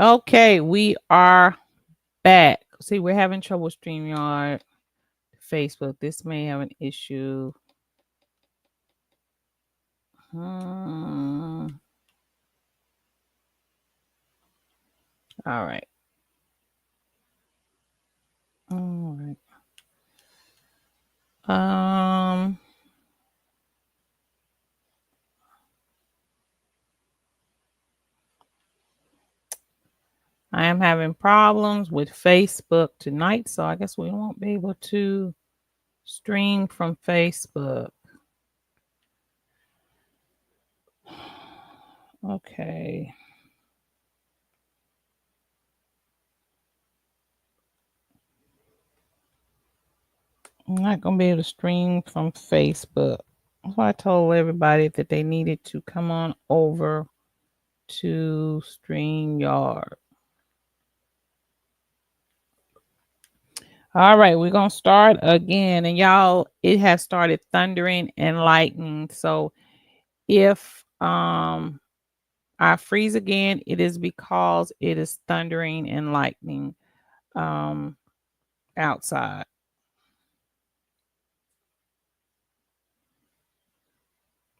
Okay, we are back. See, we're having trouble StreamYard, Facebook. This may have an issue. All right. All right. I am having problems with Facebook tonight, so I guess we won't be able to stream from Facebook. Okay. I'm not going to be able to stream from Facebook. So I told everybody that they needed to come on over to StreamYard. All right, we're going to start again. And y'all, it has started thundering and lightning. So if I freeze again, it is because it is thundering and lightning outside.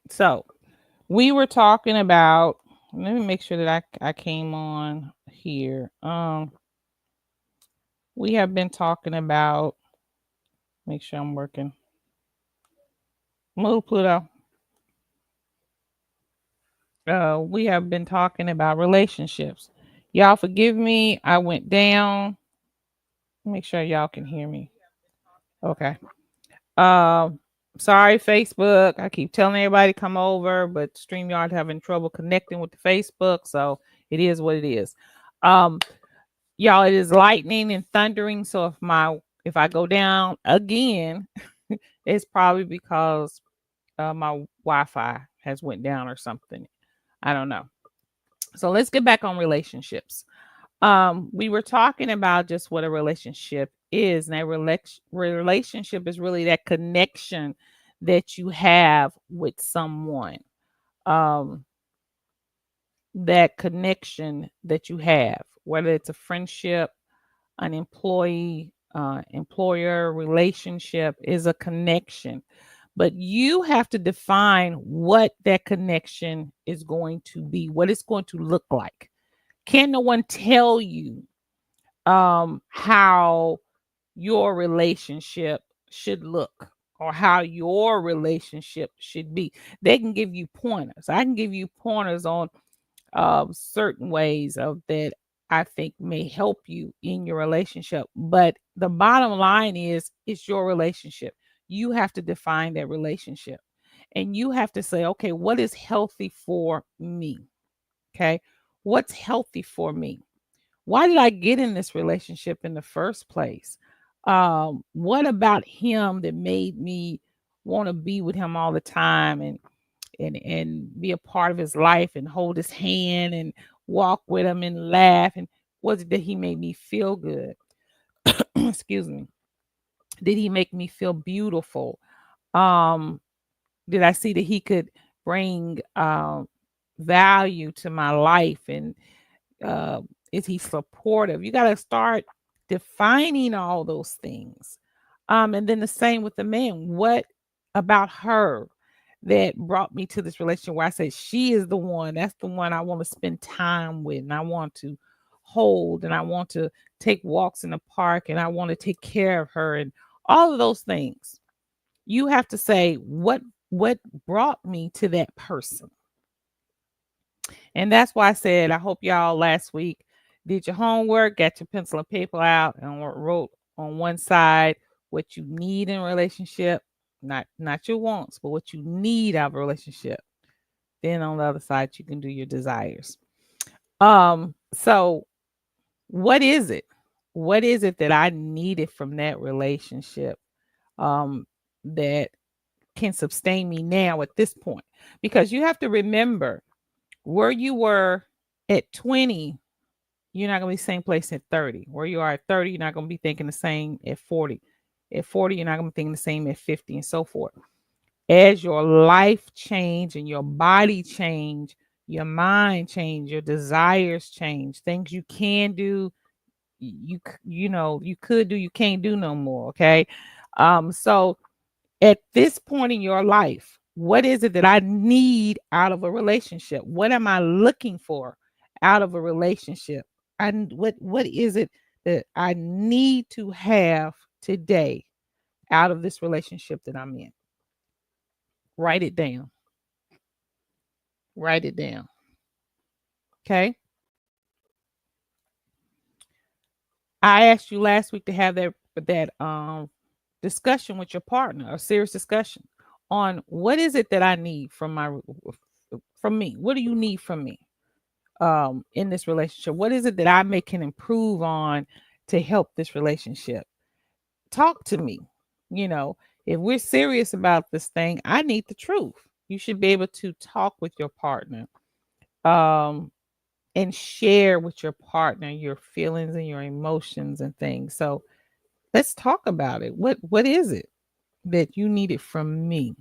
So we were talking about, let me make sure that I came on here. We have been talking about, make sure I'm working. Move, Pluto. We have been talking about relationships. Y'all forgive me. I went down. Make sure y'all can hear me. Okay. Sorry, Facebook. I keep telling everybody come over, but StreamYard having trouble connecting with the Facebook, so it is what it is. Y'all, it is lightning and thundering. So if I go down again, it's probably because my Wi-Fi has went down or something. I don't know. So let's get back on relationships. We were talking about just what a relationship is, and a relationship is really that connection that you have with someone. That connection that you have, whether it's a friendship, an employee, employer relationship, is a connection. But you have to define what that connection is going to be, what it's going to look like. Can no one tell you how your relationship should look or how your relationship should be? They can give you pointers. I can give you pointers on certain ways of that I think may help you in your relationship. But the bottom line is it's your relationship. You have to define that relationship. And you have to say, okay, what is healthy for me? Okay. What's healthy for me? Why did I get in this relationship in the first place? What about him that made me want to be with him all the time and be a part of his life and hold his hand and walk with him and laugh? And was it that he made me feel good? Excuse me. Did he make me feel beautiful? Did I see that he could bring value to my life? And is he supportive? You got to start defining all those things. And then the same with the man. What about her that brought me to this relationship where I said she is the one, that's the one I want to spend time with, and I want to hold, and I want to take walks in the park, and I want to take care of her, and all of those things. You have to say what brought me to that person. And that's why I said I hope y'all last week did your homework, got your pencil and paper out, and wrote on one side what you need in a relationship, not your wants, but what you need out of a relationship. Then on the other side, you can do your desires. So what is it? What is it that I needed from that relationship that can sustain me now at this point? Because you have to remember where you were at 20, you're not going to be the same place at 30. Where you are at 30, you're not going to be thinking the same at 40. At 40, you're not going to be thinking the same at 50 and so forth. As your life change and your body change, your mind change, your desires change, things you can do, you could do, you can't do no more. Okay. So at this point in your life, what is it that I need out of a relationship? What am I looking for out of a relationship? What is it that I need to have today out of this relationship that I'm in? Write it down. Write it down. Okay. I asked you last week to have that discussion with your partner, a serious discussion on what is it that I need from me. What do you need from me in this relationship? What is it that can improve on to help this relationship? Talk to me. You know, if we're serious about this thing, I need the truth. You should be able to talk with your partner. And share with your partner your feelings and your emotions and things. So let's talk about it. What is it that you needed from me?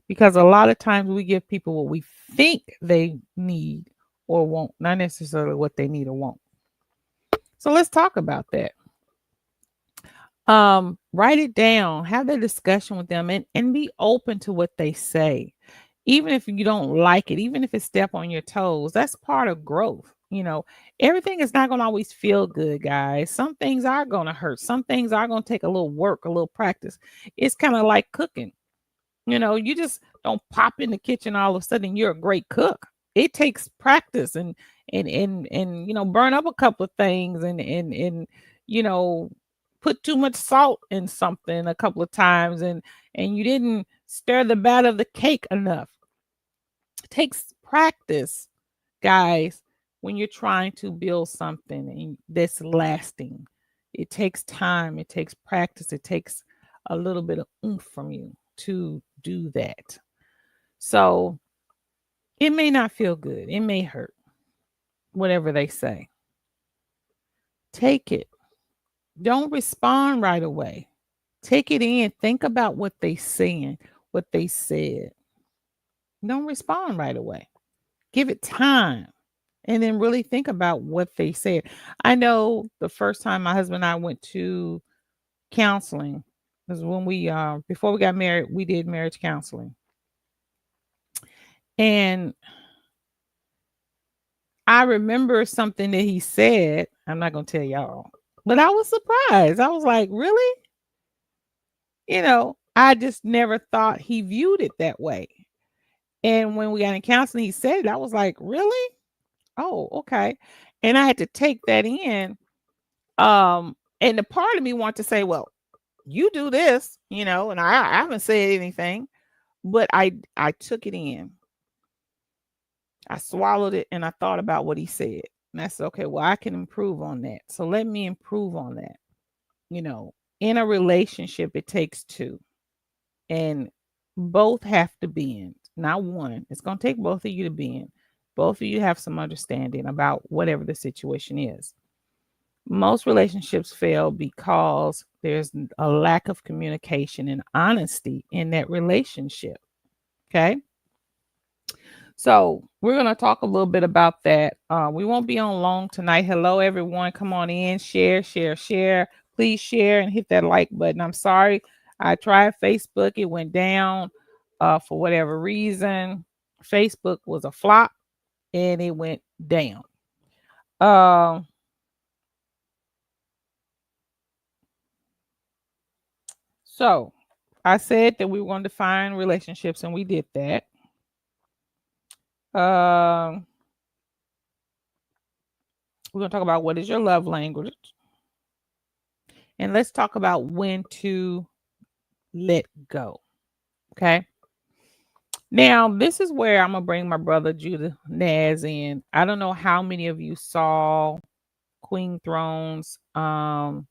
Because a lot of times we give people what we think they need or want, not necessarily what they need or want. So let's talk about that. Write it down, have that discussion with them, and be open to what they say. Even if you don't like it, even if it step on your toes, that's part of growth. Everything is not going to always feel good, guys. Some things are going to hurt. Some things are going to take a little work, a little practice. It's kind of like cooking. You just don't pop in the kitchen all of a sudden you're a great cook. It takes practice and burn up a couple of things and you know put too much salt in something a couple of times and you didn't stir the batter of the cake enough. It takes practice, guys, when you're trying to build something that's lasting. It takes time, it takes practice, it takes a little bit of oomph from you to do that. So it may not feel good, it may hurt, whatever they say. Take it. Don't respond right away. Take it in. Think about what they saying, what they said. Don't respond right away. Give it time and then really think about what they said. I know the first time my husband and I went to counseling was when we before we got married, we did marriage counseling. And I remember something that he said. I'm not going to tell y'all, but I was surprised. I was like, really? I just never thought he viewed it that way. And when we got in counseling, he said it. I was like, really? Oh, okay. And I had to take that in. And the part of me wanted to say, well, you do this, and I haven't said anything, but I took it in. I swallowed it and I thought about what he said. And I said, okay, well, I can improve on that. So let me improve on that. In a relationship, it takes two. And both have to bend, not one. It's going to take both of you to bend. Both of you have some understanding about whatever the situation is. Most relationships fail because there's a lack of communication and honesty in that relationship. Okay. So we're going to talk a little bit about that. We won't be on long tonight. Hello, everyone. Come on in, share, share, share. Please share and hit that like button. I'm sorry. I tried Facebook. It went down for whatever reason. Facebook was a flop and it went down. So I said that we were going to define relationships and we did that. We're going to talk about what is your love language. And let's talk about when to let go. Okay. Now, this is where I'm going to bring my brother Judah Naz in. I don't know how many of you saw Queen Thrones. The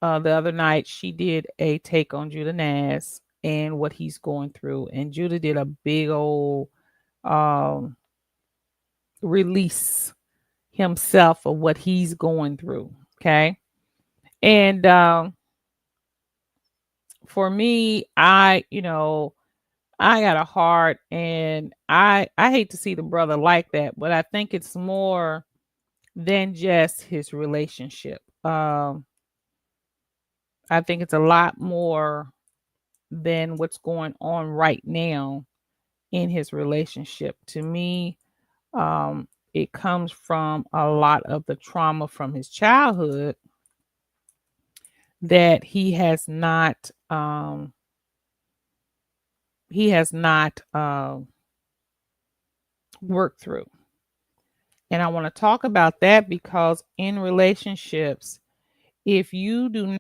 other night, she did a take on Judah Naz and what he's going through. And Judah did a big old release himself of what he's going through. Okay. And for me, I got a heart, and I hate to see the brother like that, but I think it's more than just his relationship. I think it's a lot more than what's going on right now in his relationship. To me, it comes from a lot of the trauma from his childhood that he has not worked through. And I want to talk about that because in relationships, if you do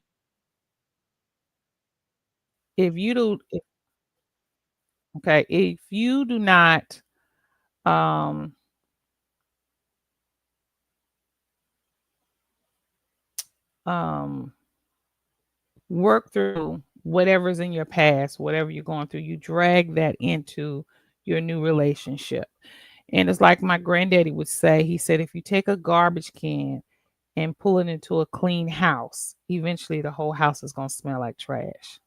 if you do okay, if you do not um um work through whatever's in your past, whatever you're going through, you drag that into your new relationship. And it's like my granddaddy would say, he said, if you take a garbage can and pull it into a clean house, eventually the whole house is going to smell like trash.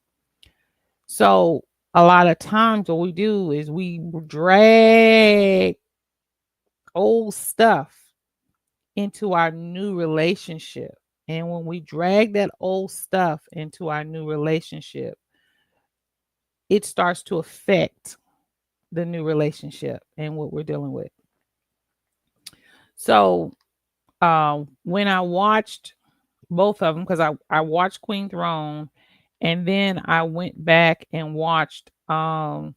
So a lot of times what we do is we drag old stuff into our new relationship. And when we drag that old stuff into our new relationship, it starts to affect the new relationship and what we're dealing with. So when I watched both of them, because I watched Queen Throne, and then I went back and watched and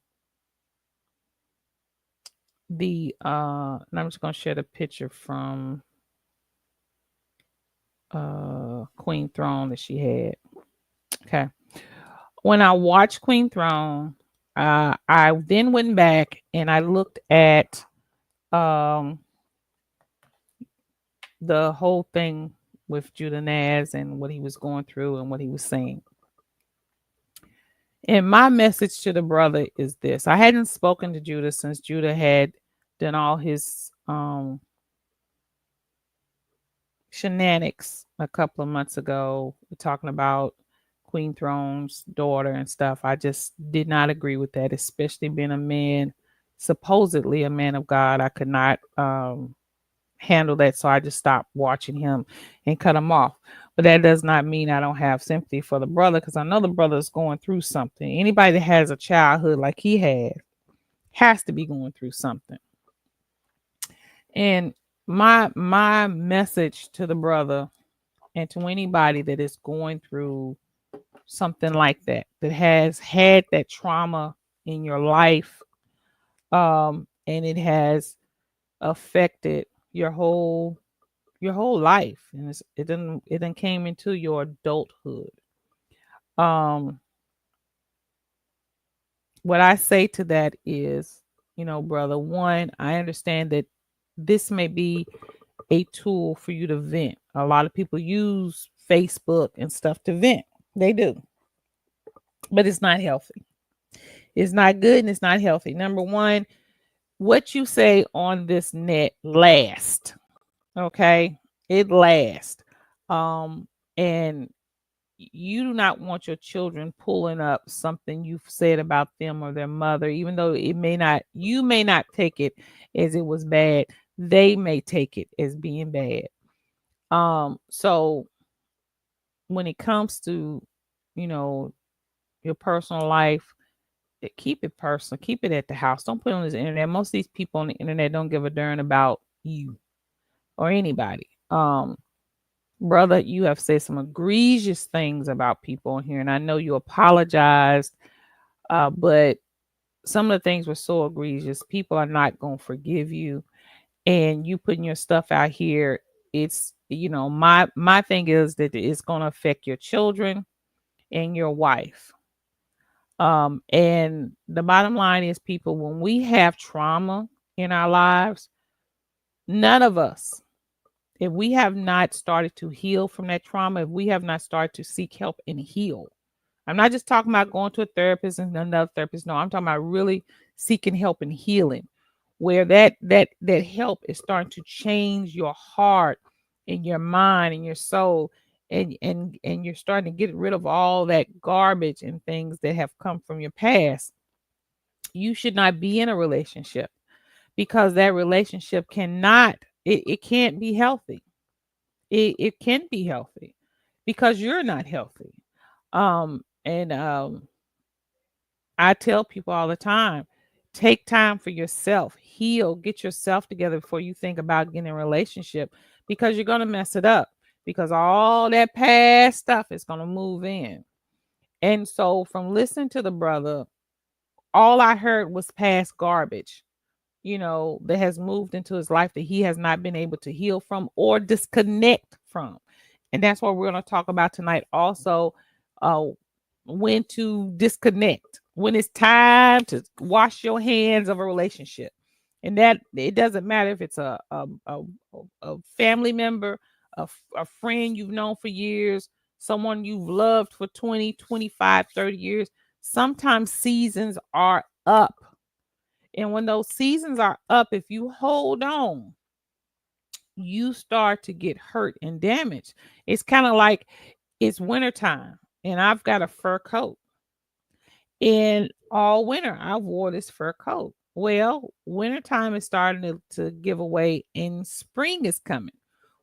I'm just gonna share the picture from Queen Throne that she had. Okay. When I watched Queen Throne, I then went back and I looked at um the whole thing with Judah Naz and what he was going through and what he was saying. And my message to the brother is this. I hadn't spoken to Judah since Judah had done all his shenanigans a couple of months ago, talking about Queen Throne's daughter and stuff. I just did not agree with that, especially being a man, supposedly a man of God. I could not handle that, so I just stopped watching him and cut him off. But that does not mean I don't have sympathy for the brother, because I know the brother is going through something. Anybody that has a childhood like he had has to be going through something. And my message to the brother and to anybody that is going through something like that, that has had that trauma in your life, and it has affected your whole life, and it didn't came into your adulthood. um what I say to that is, brother, one, I understand that this may be a tool for you to vent. A lot of people use Facebook and stuff to vent. They do, but it's not healthy. It's not good and it's not healthy. Number one, what you say on this net lasts. Okay, it lasts. And you do not want your children pulling up something you've said about them or their mother, even though you may not take it as it was bad. They may take it as being bad. So when it comes to, you know, your personal life, keep it personal. Keep it at the house. Don't put it on this internet. Most of these people on the internet don't give a darn about you or anybody. Brother, you have said some egregious things about people on here, and I know you apologized, but some of the things were so egregious. People are not going to forgive you, and you putting your stuff out here. It's my thing is that it's going to affect your children and your wife. And the bottom line is, people, when we have trauma in our lives, none of us, if we have not started to heal from that trauma, if we have not started to seek help and heal, I'm not just talking about going to a therapist and another therapist. No, I'm talking about really seeking help and healing, where that help is starting to change your heart and your mind and your soul, and you're starting to get rid of all that garbage and things that have come from your past. You should not be in a relationship because that relationship cannot, it can't be healthy. It can be healthy because you're not healthy. And I tell people all the time, take time for yourself, heal, get yourself together before you think about getting in a relationship because you're gonna mess it up because all that past stuff is gonna move in. And so from listening to the brother, all I heard was past garbage, that has moved into his life that he has not been able to heal from or disconnect from. And that's what we're going to talk about tonight. Also, uh, when to disconnect, when it's time to wash your hands of a relationship. And that it doesn't matter if it's a family member, a friend you've known for years, someone you've loved for 20, 25, 30 years. Sometimes seasons are up, and when those seasons are up, if you hold on, you start to get hurt and damaged. It's kind of like it's wintertime and I've got a fur coat. And all winter, I wore this fur coat. Well, wintertime is starting to give away and spring is coming.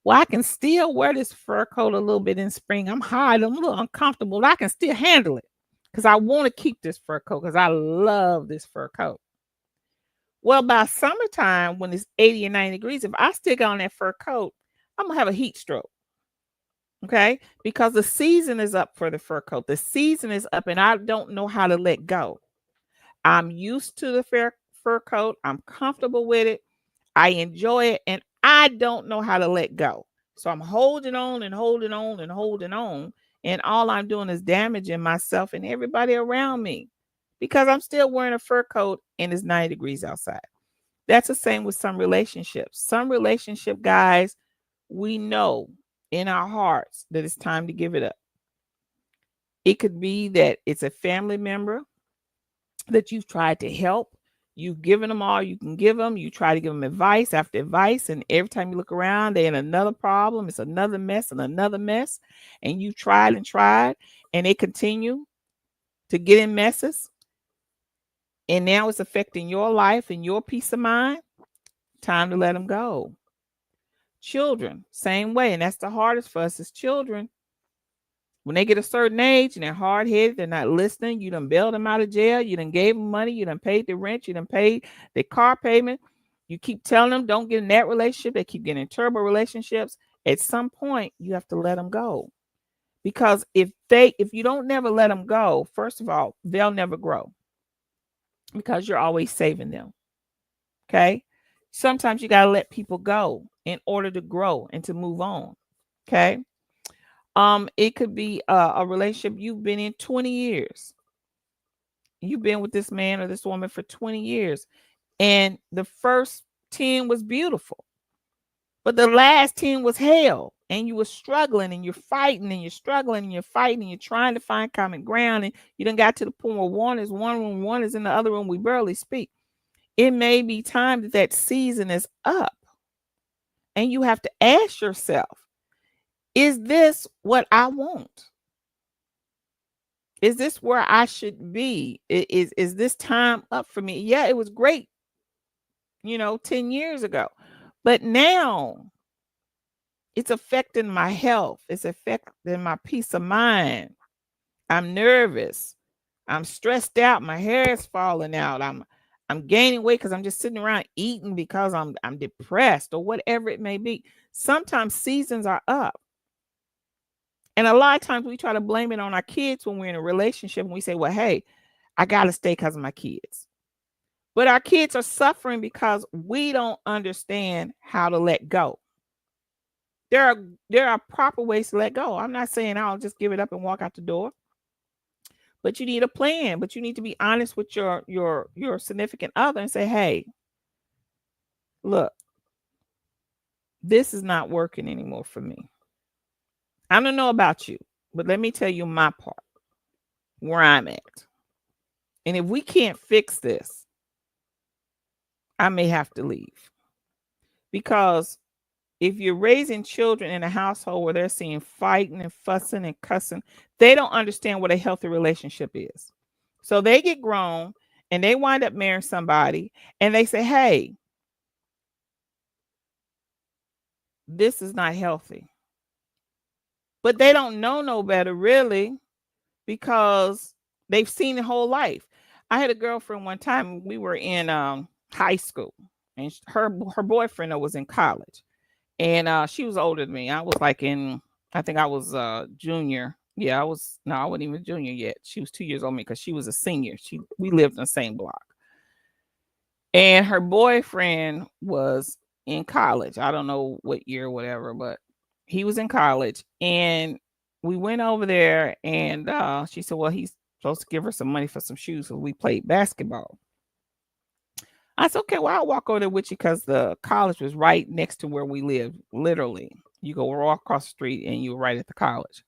Well, I can still wear this fur coat a little bit in spring. I'm hot, I'm a little uncomfortable, but I can still handle it because I want to keep this fur coat because I love this fur coat. Well, by summertime, when it's 80 and 90 degrees, if I stick on that fur coat, I'm gonna have a heat stroke. Okay. Because the season is up for the fur coat. The season is up, and I don't know how to let go. I'm used to the fur coat. I'm comfortable with it. I enjoy it, and I don't know how to let go. So I'm holding on and holding on and holding on. And all I'm doing is damaging myself and everybody around me because I'm still wearing a fur coat and it's 90 degrees outside. That's the same with some relationships. Some relationship guys, we know in our hearts that it's time to give it up. It could be that it's a family member that you've tried to help. You've given them all you can give them. You try to give them advice after advice. And every time you look around, they're in another problem. It's another mess and another mess. And you tried and tried, and they continue to get in messes. And now it's affecting your life and your peace of mind. Time to let them go. Children, same way. And that's the hardest for us as children. When they get a certain age and they're hard headed, they're not listening. You done bailed them out of jail. You done gave them money. You done paid the rent. You done paid the car payment. You keep telling them don't get in that relationship. They keep getting in turbo relationships. At some point, you have to let them go. Because if you don't never let them go, first of all, they'll never grow because you're always saving them. Okay. Sometimes you got to let people go in order to grow and to move on. Okay. It could be a relationship you've been in 20 years. You've been with this man or this woman for 20 years, and the first 10 was beautiful, but the last 10 was hell. And you were struggling and you're fighting and you're struggling and you're fighting and you're trying to find common ground. And you done got to the point where one is one room, one is in the other room. We barely speak. It may be time that season is up. And you have to ask yourself, is this what I want? Is this where I should be? Is this time up for me? Yeah, it was great, 10 years ago. But now it's affecting my health. It's affecting my peace of mind. I'm nervous. I'm stressed out. My hair is falling out. I'm gaining weight because I'm just sitting around eating because I'm depressed or whatever it may be. Sometimes seasons are up. And a lot of times we try to blame it on our kids when we're in a relationship and we say, well, hey, I got to stay because of my kids. But our kids are suffering because we don't understand how to let go. There are proper ways to let go. I'm not saying I'll just give it up and walk out the door. But you need a plan. But you need to be honest with your significant other and say, hey, look, this is not working anymore for me. I don't know about you, but let me tell you my part, where I'm at. And if we can't fix this, I may have to leave. Because if you're raising children in a household where they're seeing fighting and fussing and cussing, they don't understand what a healthy relationship is. So they get grown and they wind up marrying somebody, and they say, "Hey, this is not healthy." But they don't know no better, really, because they've seen the whole life. I had a girlfriend one time. We were in high school, and her boyfriend was in college, and she was older than me. I was like in, I think I was junior. Yeah, I was. No, I wasn't even a junior yet. She was 2 years older than me because she was a senior. We lived in the same block, and her boyfriend was in college. I don't know what year or whatever, but he was in college, and we went over there, and she said, well, he's supposed to give her some money for some shoes because we played basketball. I said, okay, well, I'll walk over there with you because the college was right next to where we lived. Literally, you go walk across the street and you're right at the college.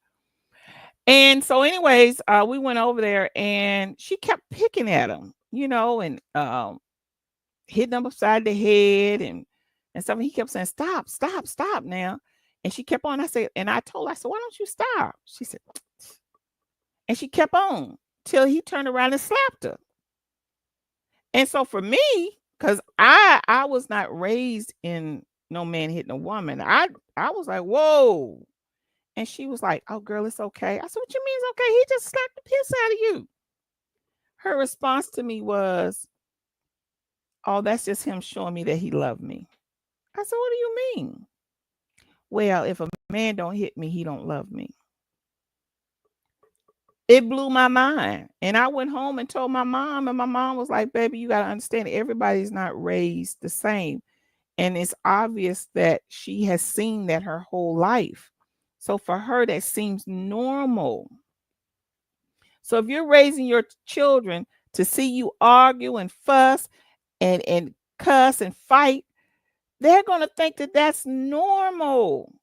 And so, anyways, we went over there, and she kept picking at him, and hitting him upside the head and stuff. He kept saying, "Stop, stop, stop now." And she kept on. I told her, I said, "Why don't you stop?" She said, and she kept on till he turned around and slapped her. And so for me, because I was not raised in no man hitting a woman, I was like, whoa. And she was like, "Oh, girl, it's okay." I said, "What you mean it's okay? He just slapped the piss out of you." Her response to me was, "Oh, that's just him showing me that he loved me." I said, "What do you mean?" "Well, if a man don't hit me, he don't love me." It blew my mind. And I went home and told my mom, and my mom was like, "Baby, you got to understand everybody's not raised the same." And it's obvious that she has seen that her whole life. So for her, that seems normal. So if you're raising your children to see you argue and fuss and cuss and fight, they're going to think that that's normal.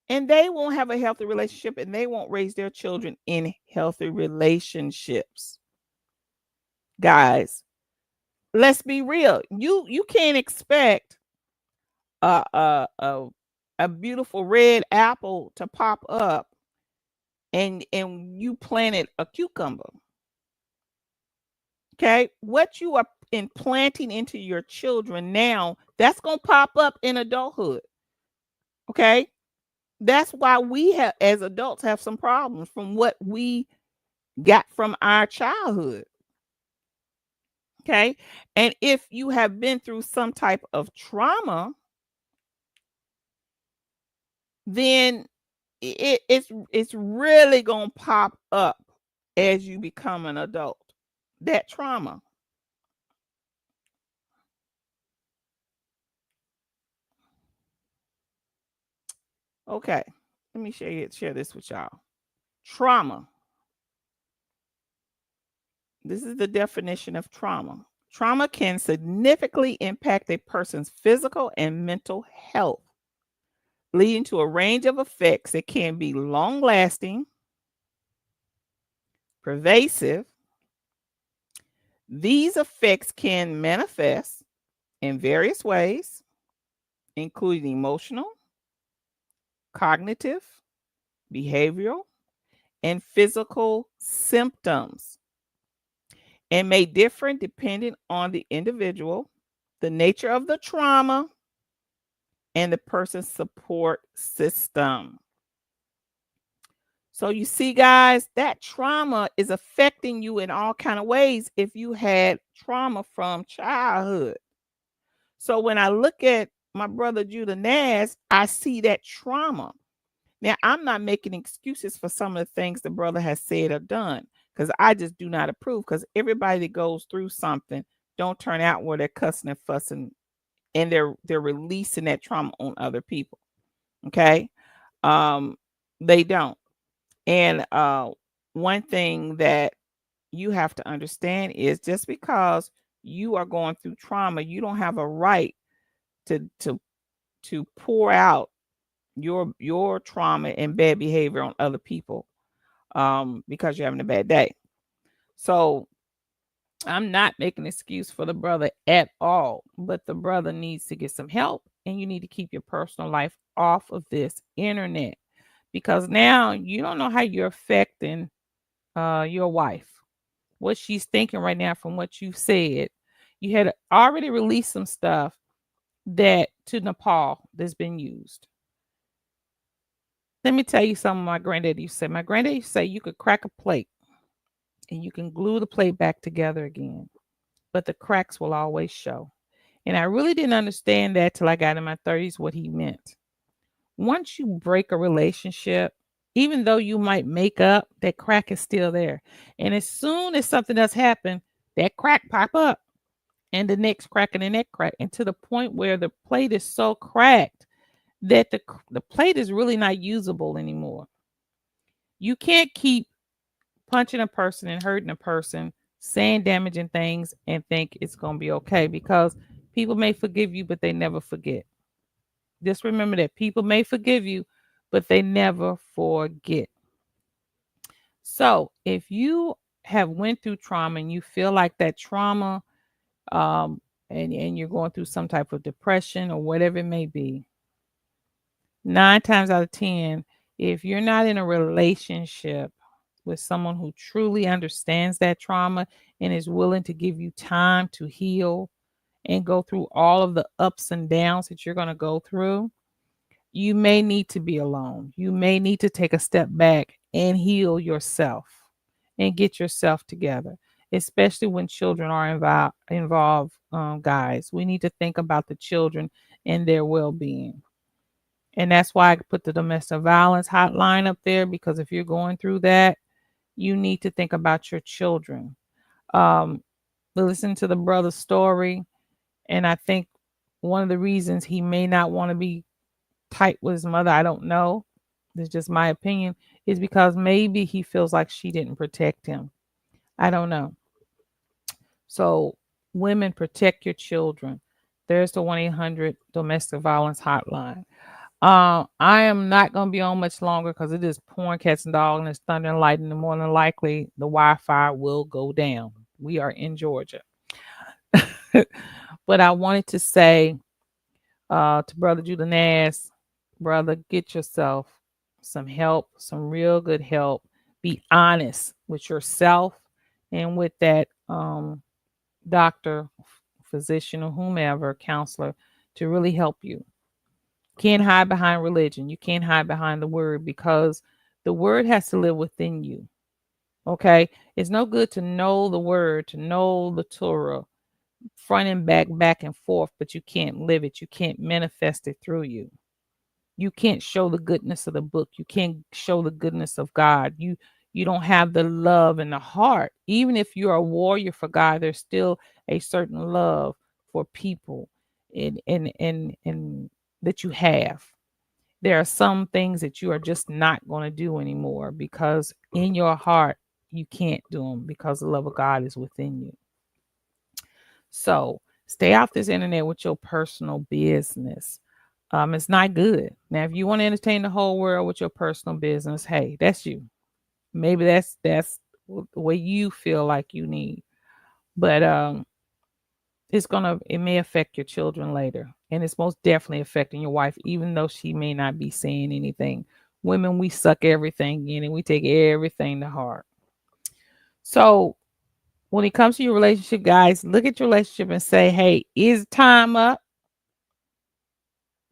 And they won't have a healthy relationship, and they won't raise their children in healthy relationships. Guys, let's be real. You can't expect a a beautiful red apple to pop up and you planted a cucumber. Okay? What you are implanting into your children now, that's going to pop up in adulthood. Okay? That's why we have, as adults, have some problems from what we got from our childhood. Okay. And if you have been through some type of trauma, then it's really gonna pop up as you become an adult. That trauma. Okay. Let me share this with y'all. Trauma. This is the definition of trauma. Trauma can significantly impact a person's physical and mental health, leading to a range of effects that can be long lasting, pervasive. These effects can manifest in various ways, including emotional, cognitive, behavioral, and physical symptoms, and may differ depending on the individual, the nature of the trauma, and the person's support system. So you see, guys, that trauma is affecting you in all kind of ways if you had trauma from childhood. So when I look at my brother Judah Naz, I see that trauma. Now, I'm not making excuses for some of the things the brother has said or done because I just do not approve, because everybody that goes through something don't turn out where they're cussing and fussing and they're releasing that trauma on other people. Okay. Um, they don't. And one thing that you have to understand is just because you are going through trauma, you don't have a right to pour out your trauma and bad behavior on other people because you're having a bad day. So I'm not making an excuse for the brother at all, but the brother needs to get some help, and you need to keep your personal life off of this internet, because now you don't know how you're affecting your wife. what she's thinking right now from what you said. You had already released some stuff that to Nepal that's been used. Let me tell you something my granddaddy used to say. My granddaddy used to say you could crack a plate and you can glue the plate back together again, but the cracks will always show. And I really didn't understand that till I got in my 30s what he meant. Once you break a relationship, even though you might make up, that crack is still there. And as soon as something else happens, that crack pop up and the next crack and the next crack, and to the point where the plate is so cracked that the plate is really not usable anymore. You can't keep punching a person and hurting a person, saying damaging things and think it's going to be okay, because people may forgive you, but they never forget. Just remember that people may forgive you, but they never forget. So if you have went through trauma and you feel like that trauma, um, and you're going through some type of depression or whatever it may be, 9 times out of 10, if you're not in a relationship with someone who truly understands that trauma and is willing to give you time to heal and go through all of the ups and downs that you're going to go through, you may need to be alone. You may need to take a step back and heal yourself and get yourself together, especially when children are involved. Guys, we need to think about the children and their well-being. And that's why I put the domestic violence hotline up there, because if you're going through that, you need to think about your children. Um, listen to the brother's story. And I think one of the reasons he may not want to be tight with his mother, I don't know, it's just my opinion, is because maybe he feels like she didn't protect him. I don't know. So, women, protect your children. There's the 1-800 domestic violence hotline. I am not going to be on much longer because it is pouring cats and dogs and it's thunder and lightning. And more than likely, the Wi-Fi will go down. We are in Georgia. But I wanted to say to Brother Judanas, brother, get yourself some help, some real good help. Be honest with yourself and with that doctor, physician, or whomever, counselor, to really help you. Can't hide behind religion. You can't hide behind the word, because the word has to live within you. Okay? It's no good to know the word, to know the Torah, front and back, back and forth, but you can't live it. You can't manifest it through you. You can't show the goodness of the book. You can't show the goodness of God. You don't have the love in the heart. Even if you're a warrior for God, there's still a certain love for people and that you have. There are some things that you are just not going to do anymore, because in your heart you can't do them, because the love of God is within you. So stay off this internet with your personal business. It's not good. Now, if you want to entertain the whole world with your personal business, hey, that's you. Maybe that's what you feel like you need. But it may affect your children later. And it's most definitely affecting your wife, even though she may not be saying anything. Women, we suck everything in and we take everything to heart. So when it comes to your relationship, guys, look at your relationship and say, hey, is time up?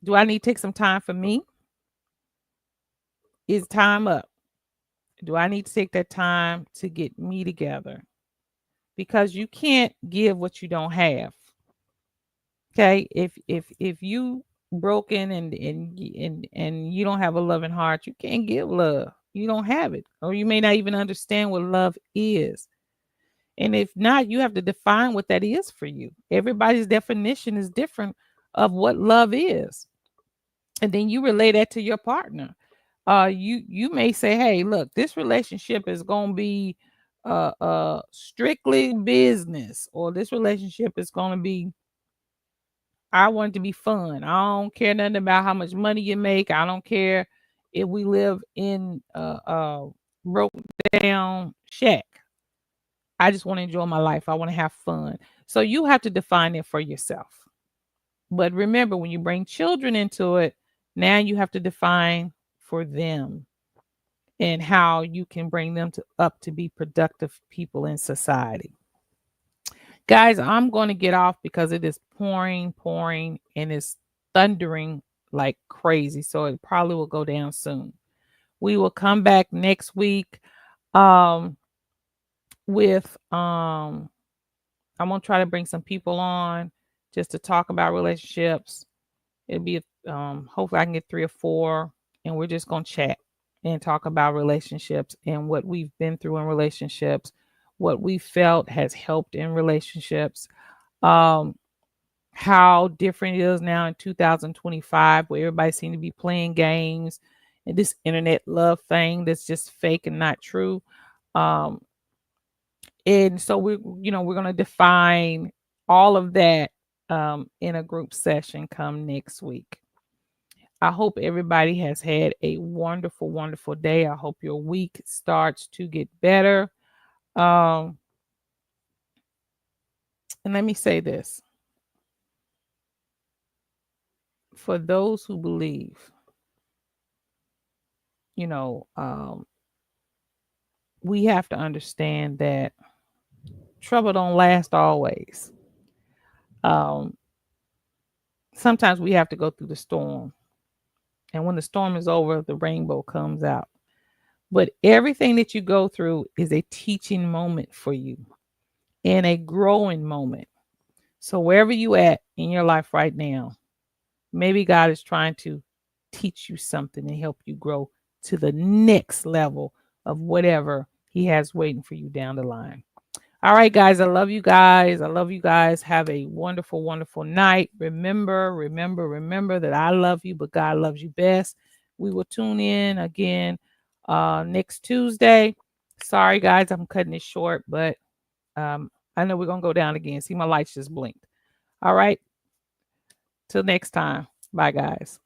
Do I need to take some time for me? Is time up? Do I need to take that time to get me together? Because you can't give what you don't have. Okay? If you broken and you don't have a loving heart, you can't give love. You don't have it. Or you may not even understand what love is. And if not, you have to define what that is for you. Everybody's definition is different of what love is. And then you relay that to your partner. You may say, hey, look, this relationship is going to be strictly business, or this relationship is going to be, I want it to be fun. I don't care nothing about how much money you make. I don't care if we live in broke down shack. I just want to enjoy my life. I want to have fun. So you have to define it for yourself. But remember, when you bring children into it, now you have to define for them. and how you can bring them up to be productive people in society. Guys, I'm going to get off because it is pouring, and it's thundering like crazy. So it probably will go down soon. We will come back next week um, with I'm gonna try to bring some people on just to talk about relationships. It'll be hopefully I can get 3 or 4, and we're just gonna chat and talk about relationships and what we've been through in relationships, what we felt has helped in relationships, um, how different it is now in 2025, where everybody seems to be playing games and this internet love thing that's just fake and not true. Um, and so we're going to define all of that in a group session come next week. I hope everybody has had a wonderful day. I hope your week starts to get better. um, and let me say this: for those who believe, you know um, we have to understand that trouble don't last always. um, Sometimes we have to go through the storm, and when the storm is over, the rainbow comes out. But everything that you go through is a teaching moment for you and a growing moment. So wherever you at in your life right now, maybe God is trying to teach you something and help you grow to the next level of whatever he has waiting for you down the line. All right, guys. I love you guys. I love you guys. Have a wonderful night. Remember that I love you, but God loves you best. We will tune in again next Tuesday. Sorry, guys, I'm cutting it short, but I know we're going to go down again. See, my lights just blinked. All right. Till next time. Bye, guys.